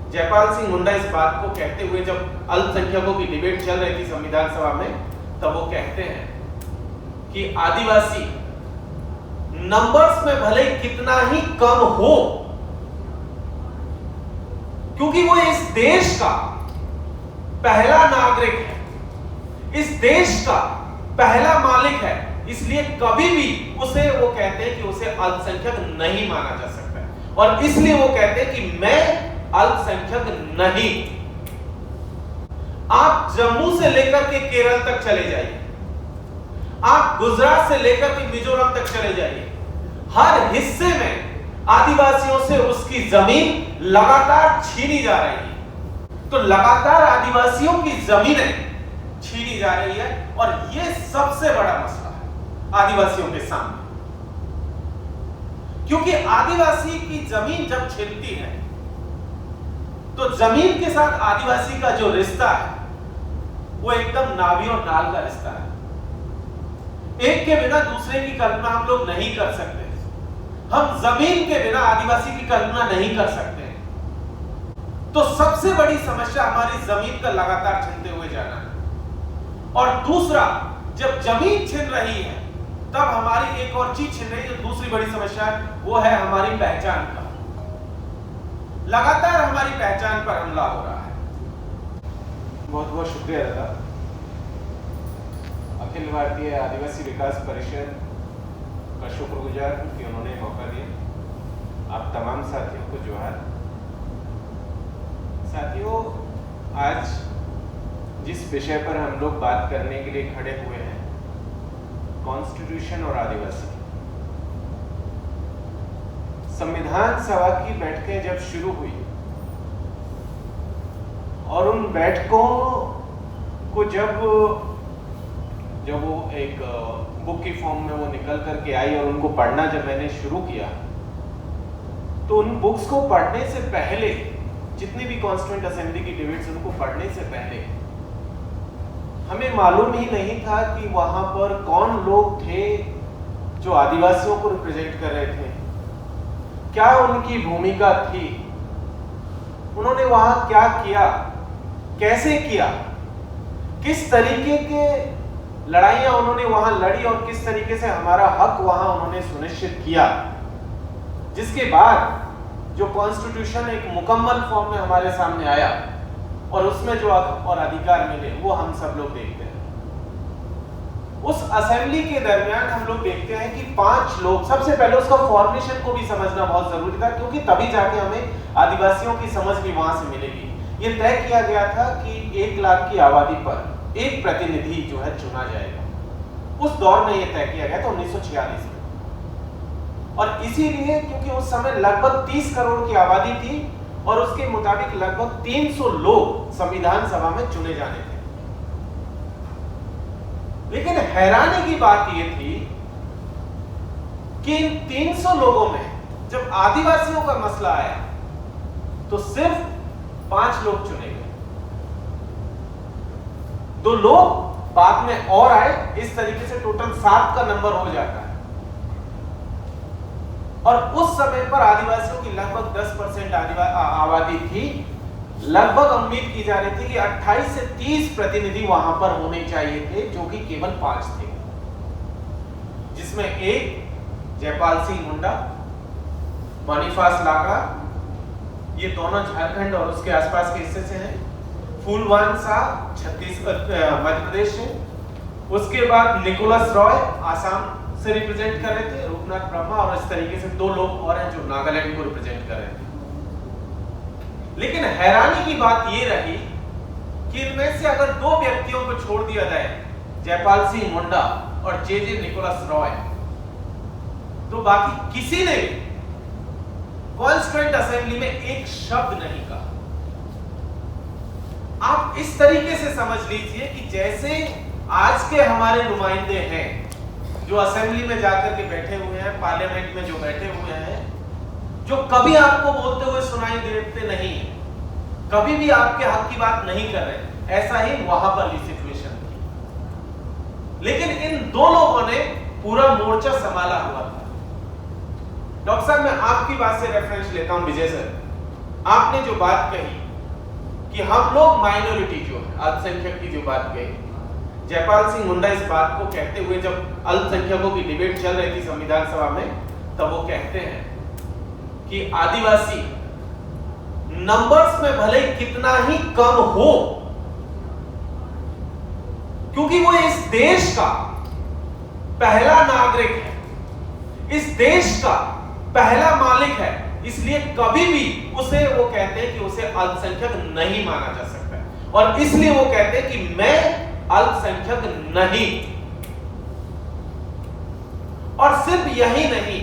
जयपाल सिंह मुंडा इस बात को कहते हुए, जब अल्पसंख्यकों की डिबेट चल रही थी संविधान सभा में, तब वो कहते हैं कि आदिवासी नंबर्स में भले कितना ही कम हो, क्योंकि वो इस देश का पहला नागरिक है, इस देश का पहला मालिक है, इसलिए कभी भी उसे, वो कहते हैं कि उसे अल्पसंख्यक नहीं माना जा सकता है। और इसलिए वो कहते हैं कि मैं अल्पसंख्यक नहीं। आप जम्मू से लेकर के केरल तक चले जाइए, आप गुजरात से लेकर के मिजोरम तक चले जाइए, हर हिस्से में आदिवासियों से उसकी जमीन लगातार छीनी जा रही है। तो लगातार आदिवासियों की जमीनें छीनी जा रही है, और यह सबसे बड़ा मसला है आदिवासियों के सामने। क्योंकि आदिवासी की जमीन जब छिनती है, तो जमीन के साथ आदिवासी का जो रिश्ता है वो एकदम नाभि और नाल का रिश्ता है। एक के बिना दूसरे की कल्पना हम लोग नहीं कर सकते। हम जमीन के बिना आदिवासी की कल्पना नहीं कर सकते। तो सबसे बड़ी समस्या हमारी जमीन का लगातार छीनते हुए जाना है। और दूसरा, जब जमीन छिन रही है, तब हमारी एक और चीज छिन रही है, जो दूसरी बड़ी समस्या है, वो है हमारी पहचान का। लगातार हमारी पहचान पर हमला हो रहा है। बहुत बहुत शुक्रिया दादा। अखिल भारतीय आदिवासी विकास परिषद का शुक्रगुजार हूं कि उन्होंने मौका दिया। आप तमाम साथियों को जोहार। साथियों, आज जिस विषय पर हम लोग बात करने के लिए खड़े हुए हैं, कॉन्स्टिट्यूशन और आदिवासी। संविधान सभा की बैठकें जब शुरू हुई और उन बैठकों को जब वो एक बुक की फॉर्म में वो निकल करके आई और उनको पढ़ना जब मैंने शुरू किया, तो उन बुक्स को पढ़ने से पहले, जितनी भी कॉन्स्टिट्यूएंट असेंबली की डिबेट्स, उनको पढ़ने से पहले हमें मालूम ही नहीं था कि वहां पर कौन लोग थे जो आदिवासियों को रिप्रेजेंट कर रहे थे, क्या उनकी भूमिका थी, उन्होंने वहां क्या किया, कैसे किया, किस तरीके के लड़ाइयां उन्होंने वहां लड़ी और किस तरीके से हमारा हक वहां उन्होंने सुनिश्चित किया। जिसके बाद जो कॉन्स्टिट्यूशन एक मुकम्मल फॉर्म में हमारे सामने आया और उसमें जो हक और अधिकार मिले, वो हम सब लोग देखते हैं। उस असेंबली के दरमियान हम लोग देखते हैं कि 5 लोग, सबसे पहले उसका फॉर्मेशन को भी समझना बहुत जरूरी था, क्योंकि तभी जाके हमें आदिवासियों की समझ भी वहां से मिलेगी। ये तय किया गया था कि 1 लाख की आबादी पर एक प्रतिनिधि जो है चुना जाएगा। उस दौर में यह तय किया गया था 1946 में। और इसीलिए क्योंकि उस समय लगभग 30 करोड़ की आबादी थी और उसके मुताबिक लगभग 300 लोग संविधान सभा में चुने जाने थे। लेकिन हैरानी की बात यह थी कि इन 300 लोगों में जब आदिवासियों का मसला आया तो सिर्फ 5 लोग चुने गए। 2 लोग बाद में और आए, इस तरीके से टोटल 7 का नंबर हो जाता है। और उस समय पर आदिवासियों की लगभग 10% आबादी थी। लगभग उम्मीद की जा रही थी कि 28 से 30 प्रतिनिधि वहां पर होने चाहिए थे, जो कि केवल 5 थे, जिसमें एक जयपाल सिंह मुंडा, बनीफास लाकड़ा, ये दोनों झारखंड और उसके आसपास के हिस्से से हैं। फूलवान साहब छत्तीसगढ़ मध्य प्रदेश से, उसके बाद निकोलस रॉय आसाम से रिप्रेजेंट कर रहे थे, रूपनाथ ब्रह्मा, और इस तरीके से 2 लोग और हैं जो नागालैंड को रिप्रेजेंट कर रहे थे। लेकिन हैरानी की बात यह रही कि इनमें से अगर 2 व्यक्तियों को छोड़ दिया जाए, जयपाल सिंह मुंडा और जे निकोलस रॉय, तो बाकी किसी ने कॉन्स्टिट्यूएंट असेंबली में एक शब्द नहीं कहा। आप इस तरीके से समझ लीजिए कि जैसे आज के हमारे नुमाइंदे हैं जो असेंबली में जाकर के बैठे हुए हैं, पार्लियामेंट में जो बैठे हुए हैं, जो कभी आपको बोलते हुए सुनाई देते नहीं, कभी भी आपके हक की बात नहीं कर रहे, ऐसा ही वहां पर भी सिचुएशन थी। लेकिन इन 2 लोगों ने पूरा मोर्चा संभाला हुआ था। डॉक्टर साहब, मैं आपकी बात से रेफरेंस लेता हूं, विजय सर, आपने जो बात कही कि हम लोग माइनॉरिटी जो है, अल्पसंख्यक की जो बात कही, जयपाल सिंह मुंडा इस बात को कहते हुए जब अल्पसंख्यकों की डिबेट चल रही थी संविधान सभा में, तब वो कहते हैं कि आदिवासी नंबर्स में भले कितना ही कम हो, क्योंकि वो इस देश का पहला नागरिक है, इस देश का पहला मालिक है, इसलिए कभी भी उसे, वो कहते हैं कि उसे अल्पसंख्यक नहीं माना जा सकता है। और इसलिए वो कहते हैं कि मैं अल्पसंख्यक नहीं। और सिर्फ यही नहीं,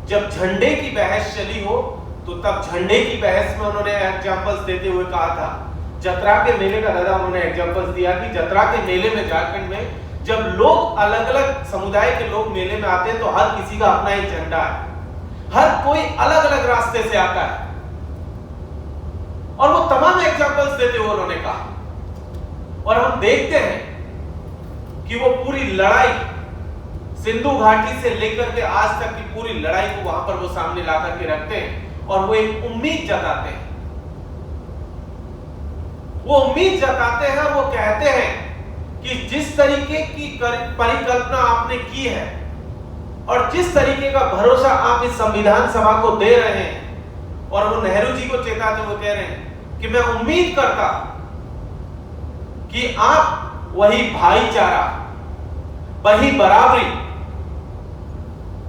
जब झंडे की बहस चली हो तो तब झंडे की बहस में उन्होंने एग्जांपल्स देते हुए कहा था, जतरा के मेले का दादा उन्होंने एग्जांपल्स दिया कि जतरा के मेले में झारखंड में जब लोग अलग अलग समुदाय के लोग मेले में आते हैं तो हर किसी का अपना एक झंडा है, हर कोई अलग अलग रास्ते से आता है। और वो तमाम एग्जांपल्स देते हुए उन्होंने कहा, और हम देखते हैं कि वो पूरी लड़ाई सिंधु घाटी से लेकर के आज तक की पूरी लड़ाई को वहां पर वो सामने ला करके रखते हैं और वो एक उम्मीद जताते हैं। वो उम्मीद जताते हैं और वो कहते हैं कि जिस तरीके की परिकल्पना आपने की है और जिस तरीके का भरोसा आप इस संविधान सभा को दे रहे हैं, और वो नेहरू जी को चेताते हुए कह रहे हैं कि मैं उम्मीद करता कि आप वही भाईचारा, वही बराबरी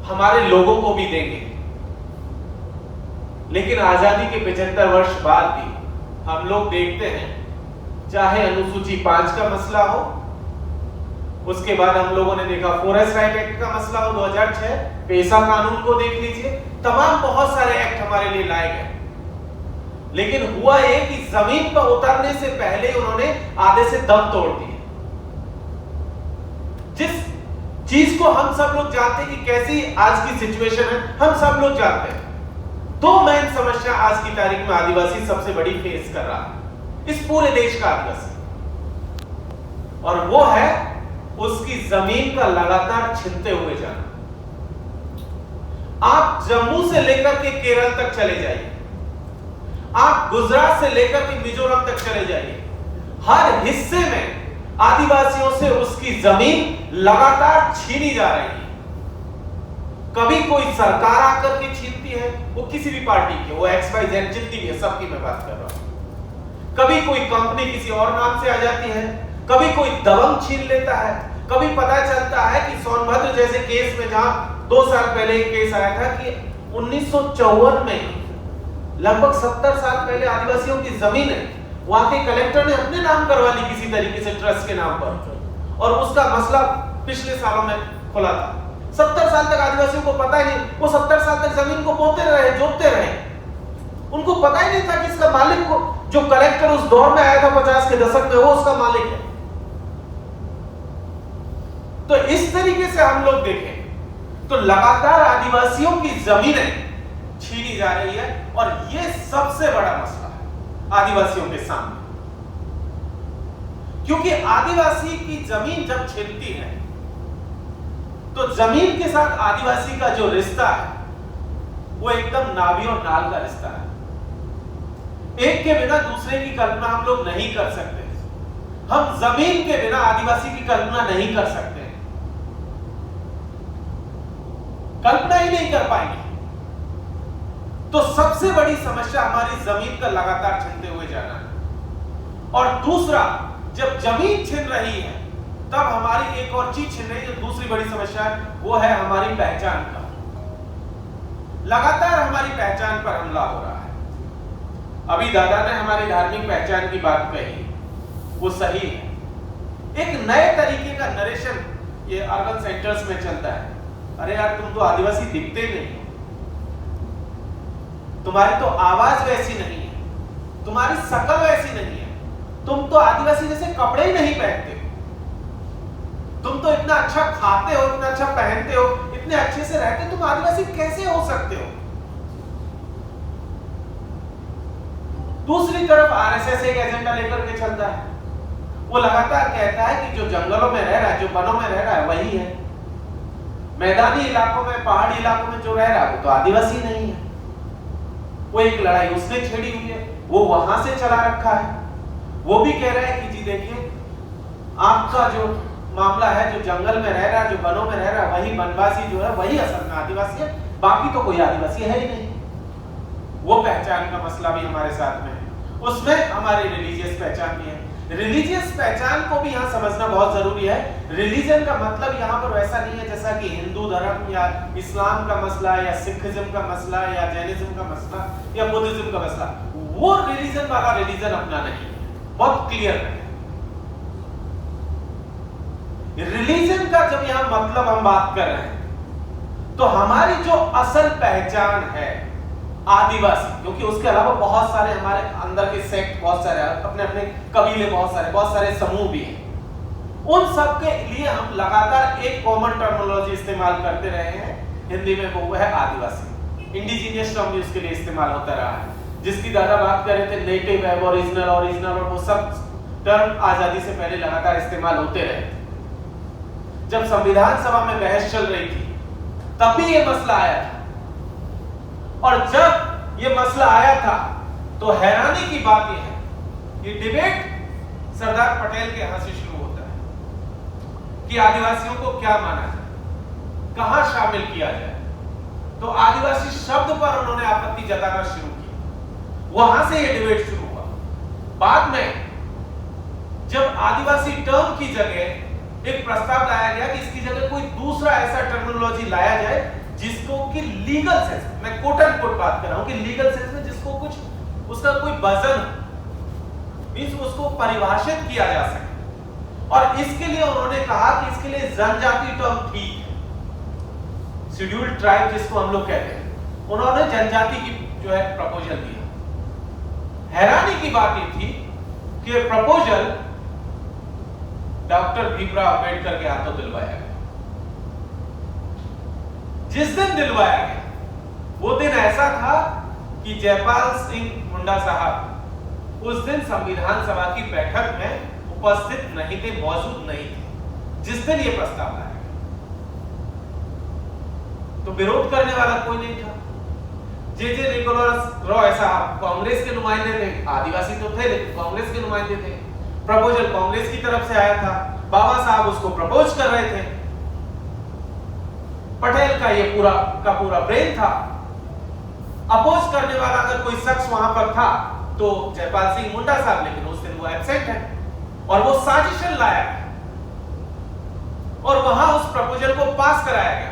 हमारे लोगों को भी देंगे। लेकिन आजादी के 75 वर्ष बाद भी हम लोग देखते हैं, चाहे अनुसूची 5 का मसला हो, उसके बाद हम लोगों ने देखा फॉरेस्ट राइट एक्ट का मसला हो 2006, पेशा कानून को देख लीजिए, तमाम बहुत सारे एक्ट हमारे लिए लाए गए। लेकिन हुआ ये कि जमीन पर उतरने से पहले उन्होंने आधे से दम तोड़ दिए। जिस चीज को हम सब लोग जानते हैं कि कैसी आज की सिचुएशन है, हम सब लोग जानते हैं। दो मेन समस्या आज की तारीख में आदिवासी सबसे बड़ी फेस कर रहा है, इस पूरे देश का आदिवासी, और वो है उसकी जमीन का लगातार छीनते हुए जाना। आप जम्मू से लेकर के केरल तक चले जाइए, आप गुजरात से लेकर के मिजोरम तक चले जाइए, हर हिस्से में आदिवासियों से उसकी जमीन लगातार छीनी जा रही है। कभी कोई सरकार आकर के छीनती है, वो किसी भी पार्टी की, वो XYZ जितनी भी है, सबकी मैं बात कर रहा हूं। कभी कोई कंपनी किसी और नाम से आ जाती है, कभी कोई दबंग छीन लेता है, कभी पता चलता है कि सोनभद्र जैसे केस में, जहां 2 साल पहले एक केस आया था कि 1954 में लगभग 70 साल पहले आदिवासियों की जमीन है, वहां के कलेक्टर ने अपने नाम करवा ली किसी तरीके से ट्रस्ट के नाम पर, और उसका मसला पिछले सालों में खुला था। 70 साल तक आदिवासियों को पता ही नहीं, वो 70 साल तक जमीन को बोते रहे, जोतते रहे, उनको पता ही नहीं था कि इसका मालिक को, जो कलेक्टर उस दौर में आया था 50 के दशक में, वो उसका मालिक है। तो इस तरीके से हम लोग देखें तो लगातार आदिवासियों की जमीनें छीनी जा रही है, और यह सबसे बड़ा मसला है आदिवासियों के सामने। क्योंकि आदिवासी की जमीन जब छीनती है तो जमीन के साथ आदिवासी का जो रिश्ता है वो एकदम नाभी और नाल का रिश्ता है। एक के बिना दूसरे की कल्पना हम लोग नहीं कर सकते, हम जमीन के बिना आदिवासी की कल्पना नहीं कर सकते, कल्पना ही नहीं कर पाएंगे। तो सबसे बड़ी समस्या हमारी जमीन का लगातार छीनते हुए जाना है। और दूसरा, जब जमीन छिन रही है तब हमारी एक और चीज छिन रही है, जो दूसरी बड़ी समस्या है, वो है हमारी पहचान का। लगातार हमारी पहचान पर हमला हो रहा है। अभी दादा ने हमारी धार्मिक पहचान की बात कही, वो सही है। एक नए तरीके का नरेशन ये अर्बन सेंटर्स में चलता है, अरे यार तुम तो आदिवासी दिखते नहीं, तुम्हारी तो आवाज वैसी नहीं है, तुम्हारी शक्ल वैसी नहीं है, तुम तो आदिवासी जैसे कपड़े ही नहीं पहनते, तुम तो इतना अच्छा खाते हो, इतना अच्छा पहनते हो, इतने अच्छे से रहते, तुम आदिवासी कैसे हो सकते हो? दूसरी तरफ आरएसएस एक एजेंडा लेकर के चलता है, वो लगातार कहता है कि जो जंगलों में रह रहा है, जो वनों में रह रहा है, वही है, मैदानी इलाकों में, पहाड़ी इलाकों में जो रह रहा है वो तो आदिवासी नहीं है। वो एक लड़ाई उसने छेड़ी हुई है, वो वहां से चला रखा है। वो भी कह रहा है कि जी देखिए आपका जो मामला है, जो जंगल में रह रहा है, जो वनों में रह रहा है, वही वनवासी जो है वही असल में आदिवासी है, बाकी तो कोई आदिवासी है ही नहीं। वो पहचान का मसला भी हमारे साथ में है, उसमें हमारी रिलीजियस पहचान भी है। रिलीजियस पहचान को भी यहाँ समझना बहुत जरूरी है। रिलीजन का मतलब यहाँ पर वैसा नहीं है जैसा कि हिंदू धर्म या इस्लाम का मसला या सिखिज्म का मसला या जैनिज्म का मसला या बुद्धिज्म का मसला। वो रिलीजन वाला रिलीजन अपना नहीं है, बहुत क्लियर है। रिलीजन का जब यहाँ मतलब हम बात कर रहे हैं तो हमारी जो असल पहचान है आदिवासी, क्योंकि उसके अलावा बहुत सारे हमारे अंदर के सेक्ट, बहुत सारे अपने अपने कबीले, बहुत सारे समूह भी हैं। उन सब के लिए हम लगातार एक कॉमन टर्मिनोलॉजी इस्तेमाल करते रहे हैं हिंदी में, वो है आदिवासी। इंडिजीनियस टर्म भी उसके लिए इस्तेमाल होता रहा है, जिसकी दादा बात कर रहे थे नेटिव, एबोरिजिनल, ओरिजिनल, और वो सब टर्म आजादी से पहले लगातार इस्तेमाल होते रहे थे। जब संविधान सभा में बहस चल रही थी तब भी ये मसला आया था, और जब ये मसला आया था तो हैरानी की बात यह है, ये डिबेट सरदार पटेल के यहां से शुरू होता है कि आदिवासियों को क्या माना जाए, कहां शामिल किया जाए। तो आदिवासी शब्द पर उन्होंने आपत्ति जताना शुरू की, वहां से ये डिबेट शुरू हुआ। बाद में जब आदिवासी टर्म की जगह एक प्रस्ताव लाया गया कि इसकी जगह कोई दूसरा ऐसा टर्मिनोलॉजी लाया जाए जिसको कि लीगल सेंस, मैं कोट एंड कोट बात कर रहा हूं कि लीगल सेंस में जिसको कुछ उसका कोई वजन, मींस उसको परिभाषित किया जा सके। और इसके लिए उन्होंने कहा कि इसके लिए जनजाति टर्म ठीक है, शेड्यूल्ड ट्राइब जिसको हम लोग कहते हैं, उन्होंने जनजाति की जो है प्रपोजल दिया। हैरानी की बात ये थी कि प्रपोजल डॉक्टर भीमराव अंबेडकर के हाथों दिलवाया गया। जिस दिन दिलवाया गया वो दिन ऐसा था कि जयपाल सिंह मुंडा साहब उस दिन संविधान सभा की बैठक में उपस्थित नहीं थे, मौजूद नहीं थे जिस दिन ये प्रस्ताव लाया गया। तो विरोध करने वाला कोई नहीं था। जे निकोलस रॉय साहब कांग्रेस के नुमाइंदे थे, आदिवासी तो थे लेकिन कांग्रेस के नुमाइंदे थे। प्रपोजल कांग्रेस की तरफ से आया था, बाबा साहब उसको प्रपोज कर रहे थे। पटेल का ये पूरा ब्रेन था। अपोज करने वाला अगर कोई शख्स वहां पर था तो जयपाल सिंह मुंडा साहब, लेकिन उस दिन वो एब्सेंट है और वो साजिश लाया और वहां उस प्रपोजल को पास कराया गया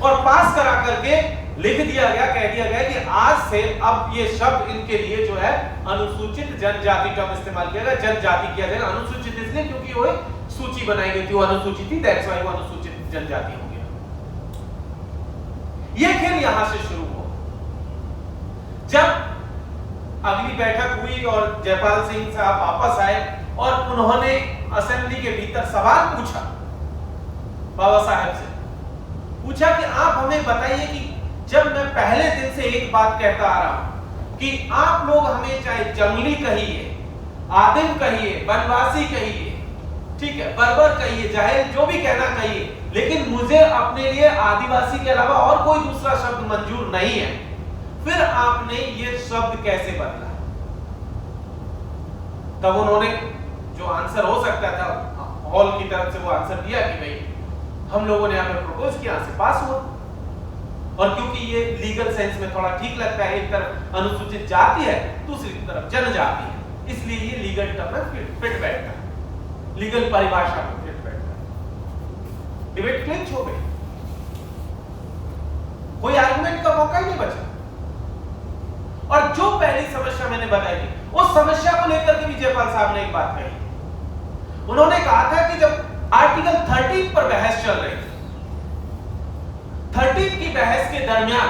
और पास करा करके लिख दिया गया, कह दिया गया कि आज से अब ये शब्द इनके लिए जो है अनुसूचित जनजाति टर्म इस्तेमाल किया गया, जनजाति किया जाएगा। अनुसूचित इसलिए क्योंकि वो सूची बनाई गई थी, वो अनुसूचित थी, दैट्स व्हाई वो अनुसूचित जनजाति हो गया। ये खेल यहां से शुरू हुआ। जब अगली बैठक हुई और जयपाल सिंह साहब वापस आए और उन्होंने असेंबली के भीतर सवाल पूछा, बाबा साहब से पूछा कि आप हमें बताइए कि जब मैं पहले दिन से एक बात कहता आ रहा हूं कि आप लोग हमें चाहे जंगली कहिए, आदिम कहिए, वनवासी कहिए, ठीक है, बर्बर कहिए, जाहिल, जो भी कहना कहिए, लेकिन मुझे अपने लिए आदिवासी के अलावा और कोई दूसरा शब्द मंजूर नहीं है, फिर आपने ये शब्द कैसे बदला? तब उन्होंने जो आंसर हो सकता था हॉल की तरफ से वो आंसर दिया कि भाई हम लोगों ने यहाँ पे प्रपोज किया, से पास हुआ। और क्योंकि ये लीगल सेंस में थोड़ा ठीक लगता है, एक तरफ अनुसूचित जाति है, दूसरी तरफ जनजाति है, इसलिए ये लीगल टर्म में फिट बैठता है, लीगल परिभाषा में फिट बैठता है। डिबेट क्लिंच हो गई, कोई आर्गुमेंट का मौका ही नहीं बचा। और जो पहली समस्या मैंने बताई थी, उस समस्या को लेकर के भी जयपाल साहब ने एक बात कही। उन्होंने कहा था कि जब आर्टिकल 13 पर बहस चल रही थी, 13 की बहस के दरमियान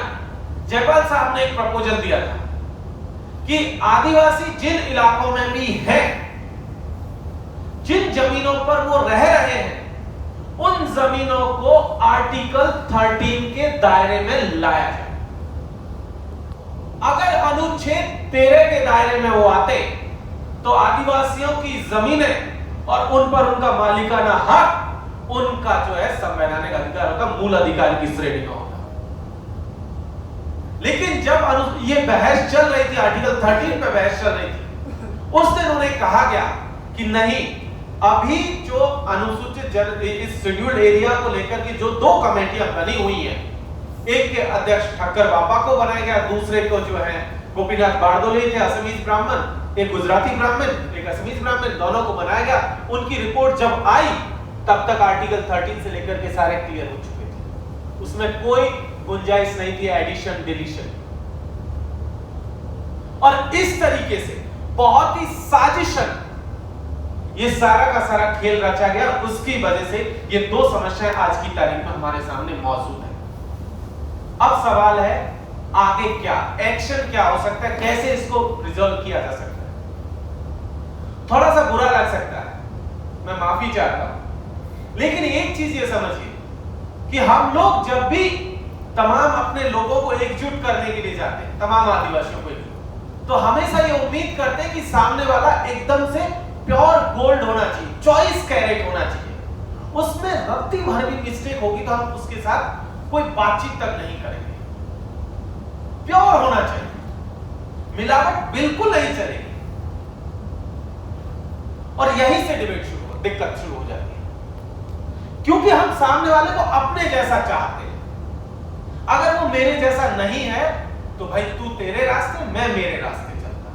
जयपाल साहब ने एक प्रपोजल दिया था कि आदिवासी जिन इलाकों में भी हैं, जिन जमीनों पर वो रह रहे हैं, उन जमीनों को आर्टिकल 13 के दायरे में लाया जाए। अगर अनुच्छेद 13 के दायरे में वो आते तो आदिवासियों की जमीनें और उन पर उनका मालिकाना हक, उनका जो है संवैधानिक अधिकार होता, मूल अधिकार की श्रेणी में होता। लेकिन जब ये बहस चल रही थी, आर्टिकल 13 पे बहस चल रही थी, उस दिन उन्हें कहा गया कि नहीं, अभी जो अनुसूचित इस शेड्यूल्ड एरिया को लेकर के जो दो कमेटियां बनी हुई हैं, एक के अध्यक्ष ठक्कर बापा को बनाया गया, दूसरे को जो है गोपीनाथ बारदोले थे असमीज ब्राह्मण, एक गुजराती ब्राह्मण, एक असमीज ब्राह्मण, दोनों को बनाया गया। उनकी रिपोर्ट जब आई तब तक आर्टिकल 13 से लेकर के सारे क्लियर हो चुके थे, उसमें कोई गुंजाइश नहीं थी एडिशन डिलीशन। और इस तरीके से बहुत ही साजिशन ये सारा का सारा खेल रचा गया, उसकी वजह से ये दो समस्याएं आज की तारीख में हमारे सामने मौजूद है। अब सवाल है आगे क्या एक्शन क्या हो सकता है, कैसे इसको रिजॉल्व किया जा सकता है। थोड़ा सा बुरा लग सकता है, मैं माफी चाहता हूं, लेकिन एक चीज ये समझिए कि हम लोग जब भी तमाम अपने लोगों को एकजुट करने के लिए जाते हैं, तमाम आदिवासियों को एकजुट, तो हमेशा ये उम्मीद करते हैं कि सामने वाला एकदम से प्योर गोल्ड होना चाहिए, 24 कैरेट होना चाहिए। उसमें रत्ती भर भी मिस्टेक होगी तो हम उसके साथ कोई बातचीत तक नहीं करेंगे। प्योर होना चाहिए, मिलावट बिल्कुल नहीं चलेगी। और यहीं से डिबेट शुरू हो, दिक्कत शुरू हो जाती है, क्योंकि हम सामने वाले को अपने जैसा चाहते हैं। अगर वो मेरे जैसा नहीं है तो भाई तू तेरे रास्ते, मैं मेरे रास्ते चलता।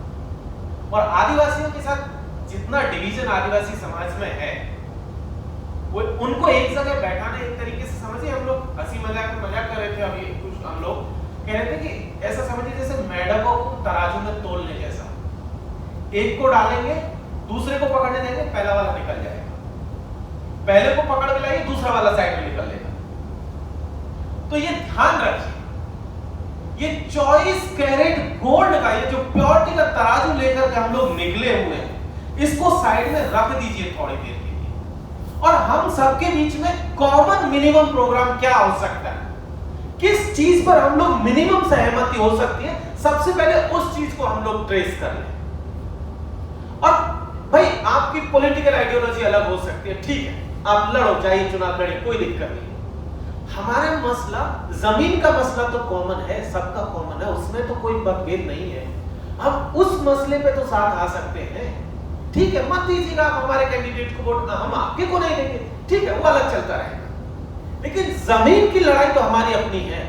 और आदिवासियों के साथ जितना डिवीजन आदिवासी समाज में है, वो उनको एक जगह बैठाने, एक तरीके से समझिए, हम लोग हंसी मजाक कर रहे थे अभी, कुछ हम लोग कह रहे थे कि ऐसा समझिए जैसे मेढकों को तराजू में तोलने जैसा, एक को डालेंगे, दूसरे को पकड़ने देंगे, पहला वाला निकल जाएगा, पहले को पकड़ के लाइए, दूसरा वाला साइड में निकल लेगा। तो ये ध्यान रखिए, ये 24 कैरेट गोल्ड का, ये जो प्योरिटी का तराजू लेकर के हम लोग निकले हुए हैं, इसको साइड में रख दीजिए थोड़ी देर के लिए, और हम सबके बीच में कॉमन मिनिमम प्रोग्राम क्या हो सकता है, किस चीज पर हम लोग मिनिमम सहमति हो सकती है, सबसे पहले उस चीज को हम लोग ट्रेस कर लें। और भाई आपकी पॉलिटिकल आइडियोलॉजी अलग हो सकती है, ठीक है, आप लड़ो, चाहिए चुनाव लड़े, कोई दिक्कत नहीं। हमारा मसला, जमीन का मसला तो कॉमन है, सबका कॉमन है, उसमें तो कोई मतभेद नहीं है। हम उस मसले पे तो साथ आ सकते हैं, ठीक है, मत दीजिएगा आप हमारे कैंडिडेट को वोट, हम आपके को नहीं देंगे, ठीक है, वो अलग चलता रहेगा। लेकिन जमीन की लड़ाई तो हमारी अपनी है,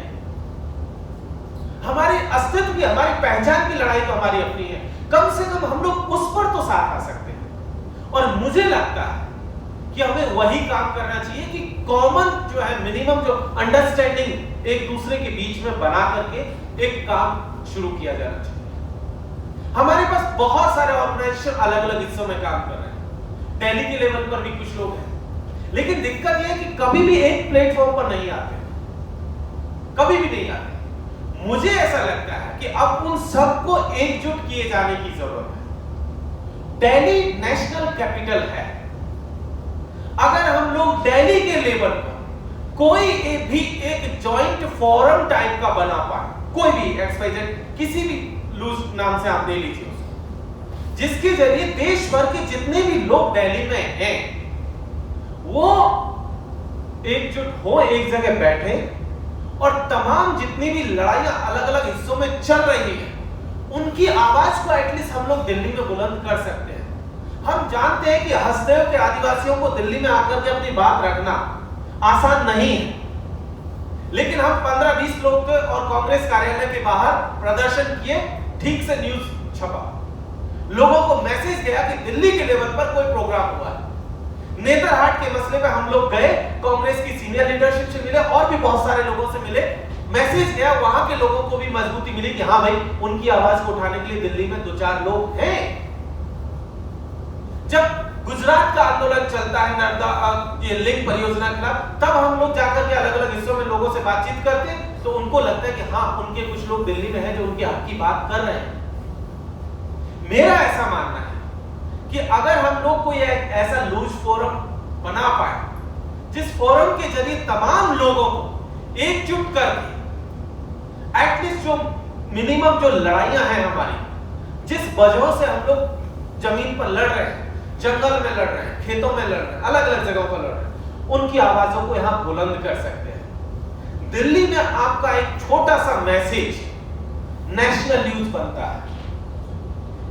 हमारे अस्तित्व की, हमारी पहचान की लड़ाई तो हमारी अपनी है। कम से कम हम लोग उस पर तो साथ आ सकते हैं। और मुझे लगता है कि हमें वही काम करना चाहिए कि कॉमन जो है, मिनिमम जो अंडरस्टैंडिंग एक दूसरे के बीच में बना करके एक काम शुरू किया जाना चाहिए। हमारे पास बहुत सारे ऑर्गेनाइजेशन अलग अलग हिस्सों में काम कर रहे हैं, दिल्ली के लेवल पर भी कुछ लोग हैं, लेकिन दिक्कत यह है कि कभी भी एक प्लेटफॉर्म पर नहीं आते, कभी भी नहीं आते। मुझे ऐसा लगता है कि अब उन सबको एकजुट किए जाने की जरूरत है। दिल्ली नेशनल कैपिटल है, अगर हम लोग दिल्ली के लेवल पर कोई भी एक जॉइंट फोरम टाइप का बना पाए, कोई भी XYZ किसी भी लूज नाम से आप दे लीजिए उसको, जिसके जरिए देश भर के जितने भी लोग दिल्ली में हैं वो एकजुट हो, एक जगह बैठे, और तमाम जितनी भी लड़ाइयां अलग अलग हिस्सों में चल रही हैं उनकी आवाज को एटलीस्ट हम लोग दिल्ली में बुलंद कर सकते हैं। हम जानते हैं कि हसदेव के आदिवासियों को दिल्ली में आकर के अपनी बात रखना आसान नहीं है, लेकिन हम 15-20 लोग थे और कांग्रेस कार्यालय के बाहर प्रदर्शन किए, ठीक से न्यूज छपा, लोगों को मैसेज गया कि दिल्ली के लेवल पर कोई प्रोग्राम हुआ है। नेतरहाट के मसले में हम लोग गए, कांग्रेस की सीनियर लीडरशिप से मिले और भी बहुत सारे लोगों से मिले, मैसेज गया, वहां के लोगों को भी मजबूती मिली कि हाँ भाई उनकी आवाज को उठाने के लिए दिल्ली में 2-4 लोग हैं। जब गुजरात का आंदोलन चलता है नर्मदा ये लिंक परियोजना के खिलाफ, तब हम लोग जाकर के अलग अलग हिस्सों में लोगों से बातचीत करते हैं तो उनको लगता है कि हाँ उनके कुछ लोग दिल्ली में हैं जो उनके हक की बात कर रहे हैं। मेरा ऐसा मानना है कि अगर हम लोग कोई ऐसा लूज फोरम बना पाए जिस फोरम के जरिए तमाम लोगों को एकजुट करके एटलीस्ट जो मिनिमम जो लड़ाइयां हैं हमारी, जिस वजहों से हम लोग जमीन पर लड़ रहे हैं, जंगल में लड़ रहे हैं, खेतों में लड़ रहे हैं, अलग अलग जगहों पर लड़ रहे हैं, उनकी आवाजों को यहां बुलंद कर सकते हैं। दिल्ली में आपका एक छोटा सा मैसेज नेशनल न्यूज बनता है।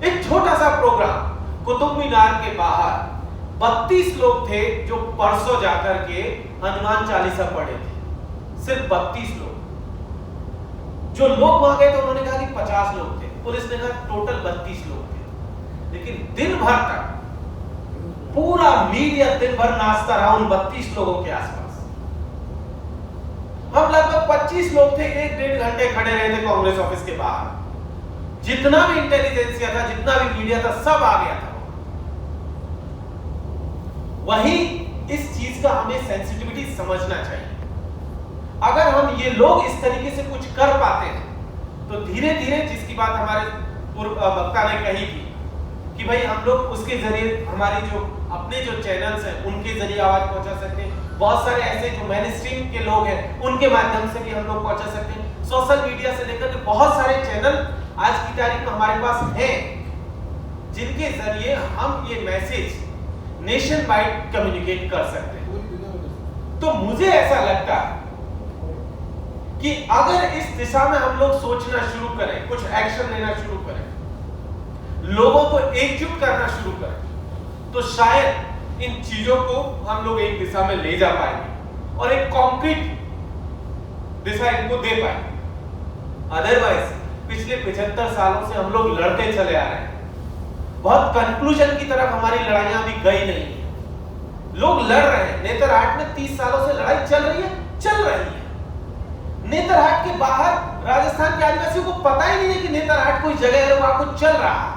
एक छोटा सा प्रोग्राम कुतुब मीनार के बाहर 32 लोग थे जो परसों जाकर के हनुमान चालीसा पढ़े थे, सिर्फ 32 लोग। जो लोग वहां गए तो उन्होंने कहा कि 50 लोग थे, पुलिस ने कहा टोटल 32 लोग थे। लेकिन दिन भर तक पूरा मीडिया दिन भर नाचता रहा उन 32 लोगों के आसपास। हम लगभग 25 लोग थे, 1-1.5 घंटे खड़े रहे थे कांग्रेस ऑफिस के बाहर। जितना भी इंटेलिजेंसिया था, जितना भी मीडिया था, सब आ गया था। वही इस चीज का हमें सेंसिटिविटी समझना चाहिए। अगर हम ये लोग इस तरीके से कुछ कर पाते हैं तो धीरे धीरे, जिसकी बात हमारे पूर्व वक्ता ने कही थी कि भाई हम लोग उसके जरिए हमारी जो अपने जो चैनल्स हैं उनके जरिए आवाज पहुंचा सकते हैं। बहुत सारे ऐसे जो मेन स्ट्रीम के लोग हैं उनके माध्यम से भी हम लोग पहुंचा सकते हैं। सोशल मीडिया से लेकर के बहुत सारे चैनल आज की तारीख में हमारे पास हैं जिनके जरिए हम ये मैसेज नेशन वाइड कम्युनिकेट कर सकते हैं। तो मुझे ऐसा लगता है कि अगर इस दिशा में हम लोग सोचना शुरू करें, कुछ एक्शन लेना शुरू करें, लोगों को एकजुट करना शुरू करें, तो शायद इन चीजों को हम लोग एक दिशा में ले जा पाएंगे और एक कॉन्क्रीट दिशा इनको दे पाएंगे। अदरवाइज पिछले 75 सालों से हम लोग लड़ते चले आ रहे हैं, बहुत कंक्लूजन की तरफ हमारी लड़ाइयां अभी गई नहीं है। लोग लड़ रहे हैं। नेतरहाट में 30 सालों से लड़ाई चल रही है। नेतरहाट के बाहर राजस्थान के आदिवासियों को पता ही नहीं है कि नेतरहाट कोई जगह है वहां कुछ चल रहा है।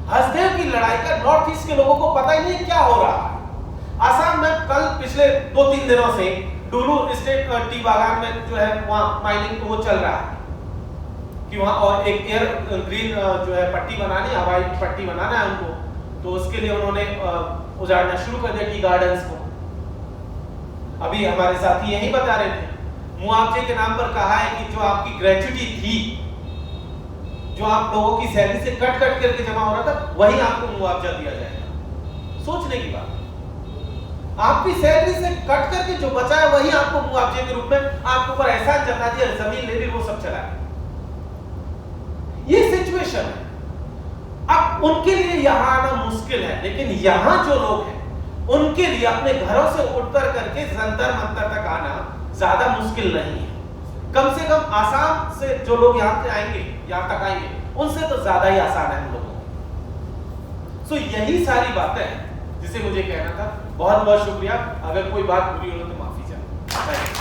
हसदेव की लड़ाई का नॉर्थ ईस्ट के लोगों को पता ही नहीं क्या हो रहा है। आसाम में कल पिछले 2-3 दिनों से डुलू स्टेट टी बागान में जो है वहां माइनिंग वो चल रहा है कि वहां और एक एयर ग्रीन जो है पट्टी बनानी, हवाई पट्टी बनाना है उनको, तो उसके लिए उन्होंने उजाड़ना शुरू कर दिया टी गार्डन्स को। अभी हमारे साथी यही बता रहे थे, मुआवजे के नाम पर कहा है कि जो आपकी ग्रेच्युटी थी, जो आप लोगों की सैलरी से कट करके जमा हो रहा था, वही आपको मुआवजा दिया जाएगा। सोचने की बात, आपकी सैलरी से कट करके जो बचा है वही आपको मुआवजे के रूप में आपके ऊपर एहसान जता दिया, जमीन ले ली, वो सब चला। ये सिचुएशन है। अब उनके लिए यहां आना मुश्किल है, लेकिन यहां जो लोग हैं उनके लिए अपने घरों से उठकर करके जंतर मंतर तक आना ज्यादा मुश्किल नहीं है। कम से कम आसाम से जो लोग यहां तक आएंगे उनसे तो ज्यादा ही आसान है हम लोगों को। सो यही सारी बातें हैं जिसे मुझे कहना था। बहुत बहुत शुक्रिया। अगर कोई बात बुरी हो तो माफी चाहे।